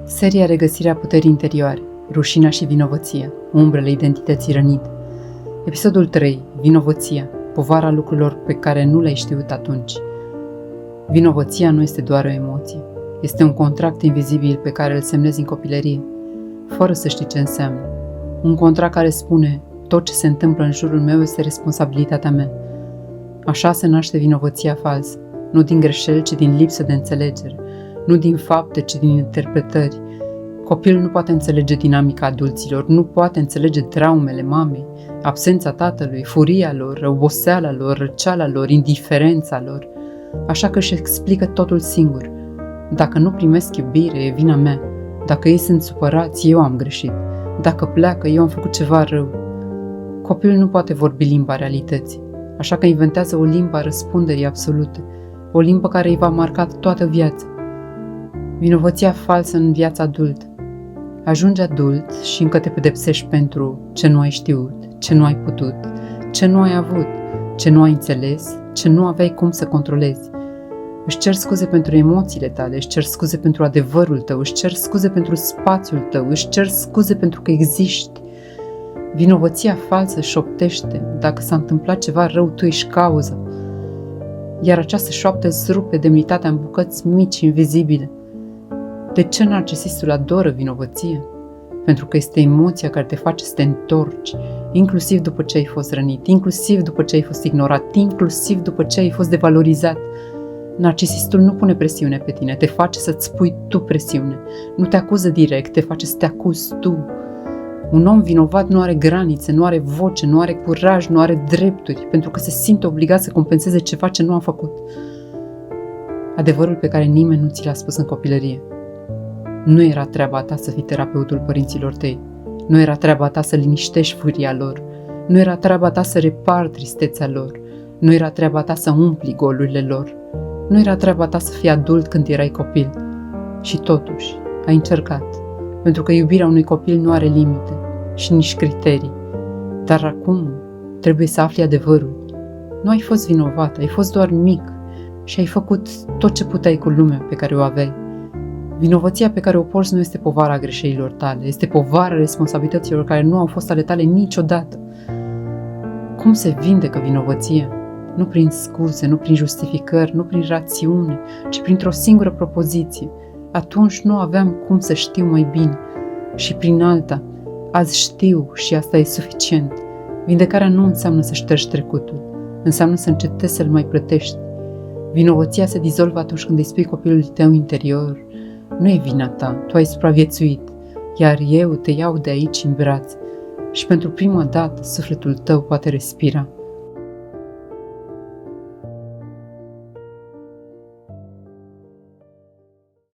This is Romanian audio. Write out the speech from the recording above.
Seria Regăsirea puterii interioare, rușinea și vinovăția, umbrele identității rănite. Episodul 3. Vinovăția, povara lucrurilor pe care nu le-ai știut atunci. Vinovăția nu este doar o emoție. Este un contract invizibil pe care îl semnezi în copilărie, fără să știi ce înseamnă. Un contract care spune, tot ce se întâmplă în jurul meu este responsabilitatea mea. Așa se naște vinovăția falsă, nu din greșeli, ci din lipsă de înțelegere, nu din fapte, ci din interpretări. Copilul nu poate înțelege dinamica adulților, nu poate înțelege traumele mamei, absența tatălui, furia lor, oboseala lor, răceala lor, indiferența lor. Așa că își explică totul singur. Dacă nu primesc iubire, e vina mea. Dacă ei sunt supărați, eu am greșit. Dacă pleacă, eu am făcut ceva rău. Copilul nu poate vorbi limba realității, așa că inventează o limbă a răspunderii absolute, o limbă care îi va marca toată viața. Vinovăția falsă în viața adultă. Ajungi adult și încă te pedepsești pentru ce nu ai știut, ce nu ai putut, ce nu ai avut, ce nu ai înțeles, ce nu aveai cum să controlezi. Își cer scuze pentru emoțiile tale, își cer scuze pentru adevărul tău, își cer scuze pentru spațiul tău, își cer scuze pentru că existi. Vinovăția falsă șoptește, dacă s-a întâmplat ceva rău, tu ești cauza. Iar această șoaptă îți rupe demnitatea în bucăți mici, invizibile. De ce narcisistul adoră vinovăția? Pentru că este emoția care te face să te întorci, inclusiv după ce ai fost rănit, inclusiv după ce ai fost ignorat, inclusiv după ce ai fost devalorizat. Narcisistul nu pune presiune pe tine, te face să-ți pui tu presiune. Nu te acuză direct, te face să te acuzi tu. Un om vinovat nu are granițe, nu are voce, nu are curaj, nu are drepturi, pentru că se simte obligat să compenseze ceva ce nu a făcut. Adevărul pe care nimeni nu ți l-a spus în copilărie. Nu era treaba ta să fii terapeutul părinților tăi. Nu era treaba ta să liniștești furia lor. Nu era treaba ta să repari tristețea lor. Nu era treaba ta să umpli golurile lor. Nu era treaba ta să fii adult când erai copil. Și totuși, ai încercat. Pentru că iubirea unui copil nu are limite și nici criterii. Dar acum trebuie să afli adevărul. Nu ai fost vinovat, ai fost doar mic și ai făcut tot ce puteai cu lumea pe care o aveai. Vinovăția pe care o porți nu este povara greșelilor tale, este povara responsabilităților care nu au fost ale tale niciodată. Cum se vindecă vinovăția? Nu prin scuze, nu prin justificări, nu prin rațiune, ci printr-o singură propoziție. Atunci nu aveam cum să știu mai bine. Și prin alta, azi știu și asta e suficient. Vindecarea nu înseamnă să ștergi trecutul, înseamnă să încetezi să-l mai plătești. Vinovăția se dizolvă atunci când îi spui copilului tău interior, nu e vina ta, tu ai supraviețuit, iar eu te iau de aici în brațe și pentru prima dată sufletul tău poate respira.